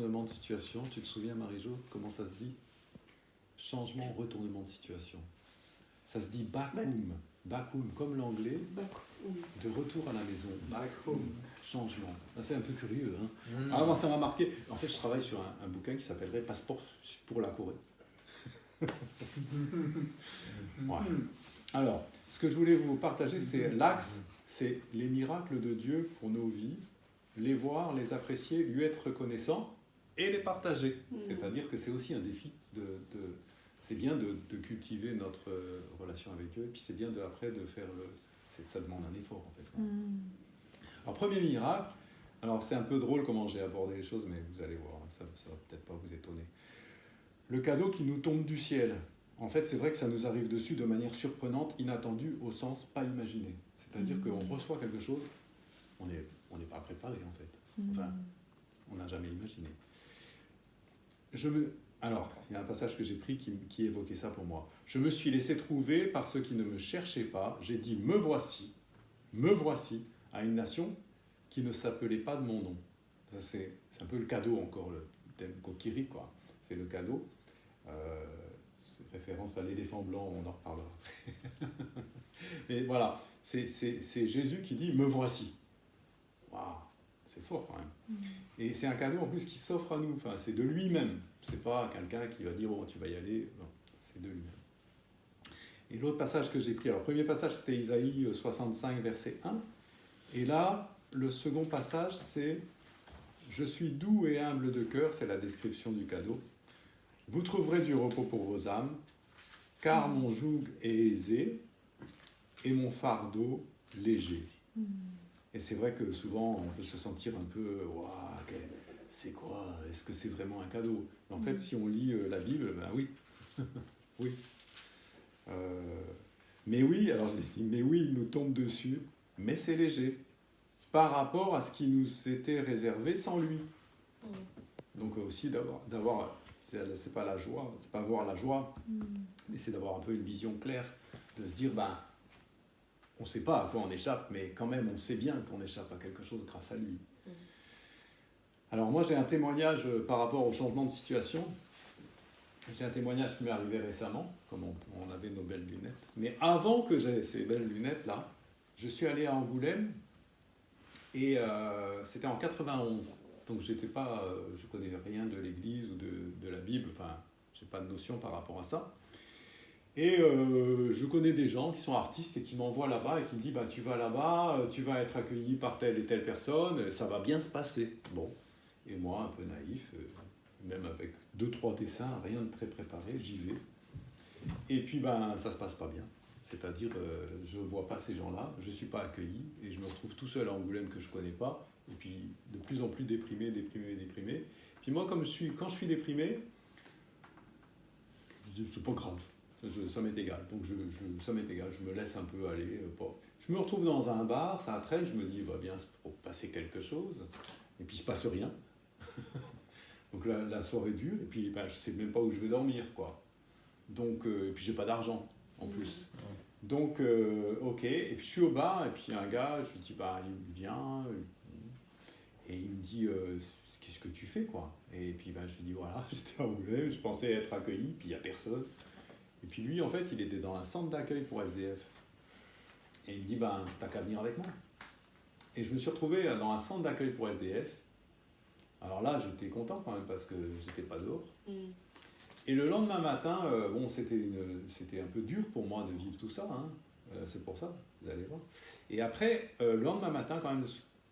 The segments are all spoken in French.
retournement de situation. Tu te souviens, Marie-Jo, comment ça se dit? Changement, retournement de situation. Ça se dit back home. Back home, comme l'anglais, de retour à la maison. Back home, changement. C'est un peu curieux. Hein. Ah, moi, ça m'a marqué. En fait, je travaille sur un bouquin qui s'appellerait Passeport pour la Corée. Ouais. Alors, ce que je voulais vous partager, c'est l'axe, c'est les miracles de Dieu pour nos vies, les voir, les apprécier, lui être reconnaissant et les partager. C'est-à-dire que c'est aussi un défi c'est bien de cultiver notre relation avec Dieu, et puis c'est bien après de faire ça demande un effort en fait. Alors premier miracle, alors c'est un peu drôle comment j'ai abordé les choses, mais vous allez voir, ça va peut-être pas vous étonner. Le cadeau qui nous tombe du ciel. En fait, c'est vrai que ça nous arrive dessus de manière surprenante, inattendue, au sens pas imaginé. C'est-à-dire qu'on reçoit quelque chose, on n'est pas préparé en fait. Enfin, on n'a jamais imaginé. Alors, il y a un passage que j'ai pris qui évoquait ça pour moi. Je me suis laissé trouver par ceux qui ne me cherchaient pas. J'ai dit, me voici, à une nation qui ne s'appelait pas de mon nom. Ça, c'est un peu le cadeau encore, le thème Kokiri, quoi. C'est le cadeau. C'est référence à l'éléphant blanc, on en reparlera après. Mais voilà, c'est Jésus qui dit, me voici. Waouh, c'est fort quand même. Et c'est un cadeau en plus qui s'offre à nous, enfin, c'est de lui-même. C'est pas quelqu'un qui va dire, oh, tu vas y aller. Non, c'est de lui-même. Et l'autre passage que j'ai pris, alors le premier passage c'était Isaïe 65, verset 1. Et là, le second passage c'est je suis doux et humble de cœur, c'est la description du cadeau. Vous trouverez du repos pour vos âmes, car mon joug est aisé et mon fardeau léger. Et c'est vrai que souvent on peut se sentir un peu, waouh, c'est quoi? Est-ce que c'est vraiment un cadeau? Mais en fait, si on lit la Bible, ben oui. Oui. Mais oui, alors j'ai dit, mais oui, il nous tombe dessus, mais c'est léger, par rapport à ce qui nous était réservé sans lui. Donc aussi d'avoir c'est pas la joie, c'est pas voir la joie, mais c'est d'avoir un peu une vision claire, de se dire, ben, on ne sait pas à quoi on échappe, mais quand même, on sait bien qu'on échappe à quelque chose grâce à lui. Alors moi, j'ai un témoignage par rapport au changement de situation. J'ai un témoignage qui m'est arrivé récemment, comme on avait nos belles lunettes. Mais avant que j'aie ces belles lunettes-là, je suis allé à Angoulême, et c'était en 91. Donc je connais rien de l'Église ou de la Bible, enfin, je n'ai pas de notion par rapport à ça. Et je connais des gens qui sont artistes et qui m'envoient là-bas et qui me disent, bah, tu vas là-bas, tu vas être accueilli par telle et telle personne, ça va bien se passer. Bon, et moi, un peu naïf, même avec 2-3 dessins, rien de très préparé, j'y vais. Et puis, ben, ça se passe pas bien. C'est-à-dire, je ne vois pas ces gens-là, je ne suis pas accueilli, et je me retrouve tout seul à Angoulême que je ne connais pas, et puis de plus en plus déprimé. Puis moi, quand je suis déprimé, je dis, c'est pas grave, ça m'est égal. Donc ça m'est égal, je me laisse un peu aller. Je me retrouve dans un bar, ça traîne, je me dis, il va bien se passer quelque chose, et puis il ne se passe rien. Donc la soirée dure, et puis ben, je ne sais même pas où je vais dormir, quoi. Donc, et puis j'ai pas d'argent en plus. Donc, ok, et puis je suis au bar, et puis un gars, je lui dis, bah, il vient, et il me dit, qu'est-ce que tu fais, quoi? Et puis ben, je lui dis, voilà, j'étais à Angoulême, je pensais être accueilli, puis il n'y a personne. Et puis lui, en fait, il était dans un centre d'accueil pour SDF. Et il me dit, ben, t'as qu'à venir avec moi. Et je me suis retrouvé dans un centre d'accueil pour SDF. Alors là, j'étais content quand même, parce que j'étais pas dehors. Et le lendemain matin, bon, c'était un peu dur pour moi de vivre tout ça, hein. C'est pour ça, vous allez voir. Et après, le lendemain matin, quand même,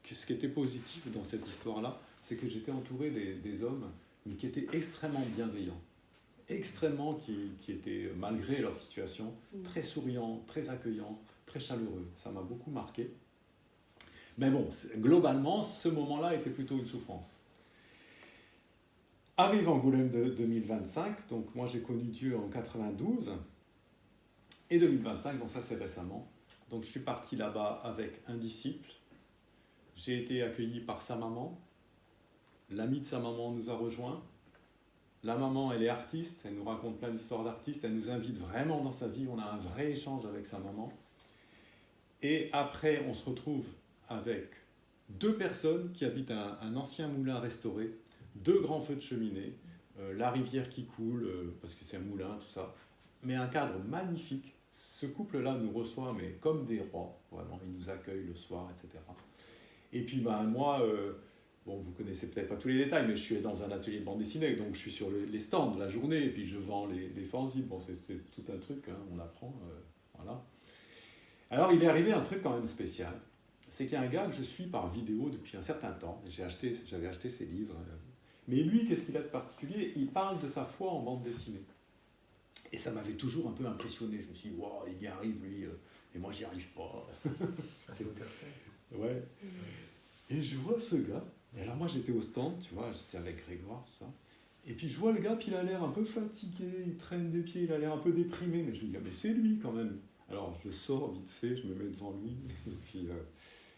ce qui était positif dans cette histoire-là, c'est que j'étais entouré des hommes, mais qui étaient extrêmement bienveillants. Extrêmement, qui étaient, malgré leur situation, très souriants, très accueillants, très chaleureux. Ça m'a beaucoup marqué. Mais bon, globalement, ce moment-là était plutôt une souffrance. Arrive Angoulême de 2025, donc moi j'ai connu Dieu en 92, et 2025, donc ça c'est récemment. Donc je suis parti là-bas avec un disciple, j'ai été accueilli par sa maman, l'ami de sa maman nous a rejoints. La maman, elle est artiste, elle nous raconte plein d'histoires d'artistes, elle nous invite vraiment dans sa vie, on a un vrai échange avec sa maman. Et après, on se retrouve avec 2 personnes qui habitent un ancien moulin restauré, 2 grands feux de cheminée, la rivière qui coule, parce que c'est un moulin, tout ça, mais un cadre magnifique. Ce couple-là nous reçoit, mais comme des rois, vraiment, ils nous accueillent le soir, etc. Et puis moi, bon, vous connaissez peut-être pas tous les détails, mais je suis dans un atelier de bande dessinée, donc je suis sur les stands la journée, et puis je vends les fanzines. Bon, c'est tout un truc, hein, on apprend, voilà. Alors, il est arrivé un truc quand même spécial. C'est qu'il y a un gars que je suis par vidéo depuis un certain temps. J'avais acheté ses livres. Mais lui, qu'est-ce qu'il a de particulier? Il parle de sa foi en bande dessinée. Et ça m'avait toujours un peu impressionné. Je me suis dit, wow, il y arrive, lui, et moi, j'y arrive pas. Ouais. Et je vois ce gars. Et alors, moi, j'étais au stand, tu vois, j'étais avec Grégoire, tout ça. Et puis, je vois le gars, puis il a l'air un peu fatigué, il traîne des pieds, il a l'air un peu déprimé. Mais je me dis, ah, mais c'est lui quand même. Alors, je sors vite fait, je me mets devant lui, et puis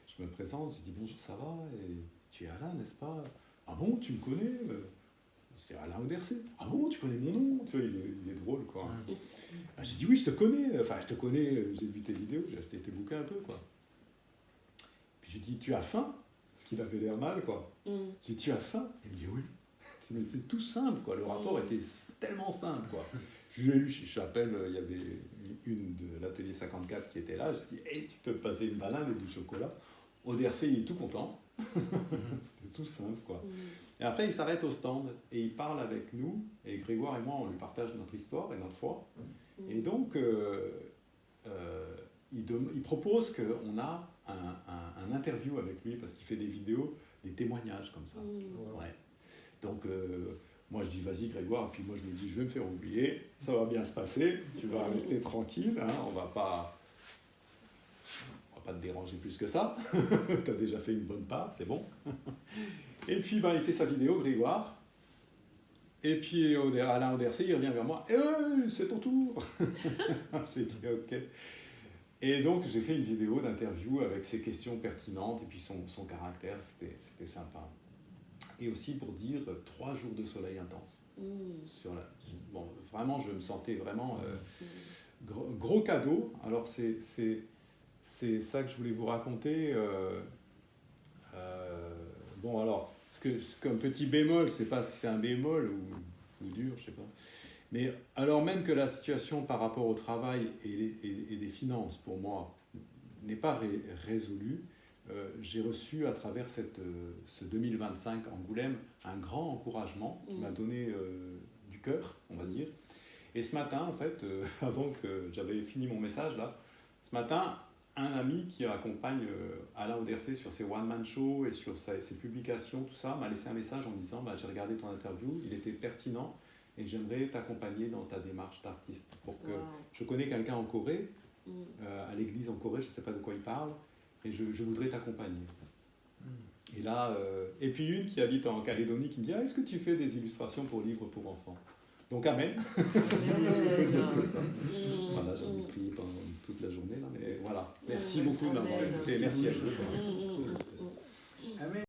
je me présente, je dis bonjour, ça va? Et tu es Alain, n'est-ce pas? Ah bon, tu me connais? C'est Alain Auderset. Ah bon, tu connais mon nom? Tu vois, il est drôle, quoi. Ah, j'ai dit oui, je te connais, enfin, je te connais, j'ai vu tes vidéos, j'ai acheté tes bouquins un peu, quoi. Puis j'ai dit, tu as faim? Parce qu'il avait l'air mal, quoi. J'ai dit, tu as faim? Il me dit oui. C'était tout simple, quoi. Le rapport était tellement simple, quoi. J'appelle, il y avait une de l'atelier 54 qui était là, je dis, hey, tu peux me passer une banane et du chocolat? Auderset, il est tout content. C'était tout simple, quoi. Et après, il s'arrête au stand et il parle avec nous, et Grégoire et moi, on lui partage notre histoire et notre foi. Et donc, il propose qu'on a un interview avec lui, parce qu'il fait des vidéos, des témoignages comme ça. Ouais. Donc, moi, je dis, vas-y, Grégoire, et puis moi, je me dis, je vais me faire oublier, ça va bien se passer, tu vas rester tranquille, hein, on va pas te déranger plus que ça, tu as déjà fait une bonne part, c'est bon. Et puis, il fait sa vidéo, Grégoire, et puis Alain Auderset, il revient vers moi, c'est ton tour. J'ai dit, ok. Et donc, j'ai fait une vidéo d'interview avec ses questions pertinentes, et puis son caractère, c'était sympa. Et aussi pour dire 3 jours de soleil intense. Bon, vraiment, je me sentais vraiment gros cadeau. Alors, c'est ça que je voulais vous raconter. Bon, alors, un petit bémol, je ne sais pas si c'est un bémol ou dur, je ne sais pas. Mais alors même que la situation par rapport au travail et des finances, pour moi, n'est pas résolue, j'ai reçu à travers ce 2025 Angoulême un grand encouragement qui m'a donné du cœur, on va dire. Et ce matin, en fait, avant que j'avais fini mon message là, ce matin, un ami qui accompagne Alain Auderset sur ses one-man shows et sur ses publications, tout ça, m'a laissé un message en me disant j'ai regardé ton interview, il était pertinent et j'aimerais t'accompagner dans ta démarche d'artiste. Je connais quelqu'un en Corée, à l'église en Corée, je ne sais pas de quoi il parle, et je voudrais t'accompagner. Et là, et puis une qui habite en Calédonie qui me dit est-ce que tu fais des illustrations pour livres pour enfants? Donc amen. Je peux dire que ça. Voilà, j'en ai prié pendant toute la journée là, mais voilà. Merci beaucoup d'avoir écouté. Merci à vous.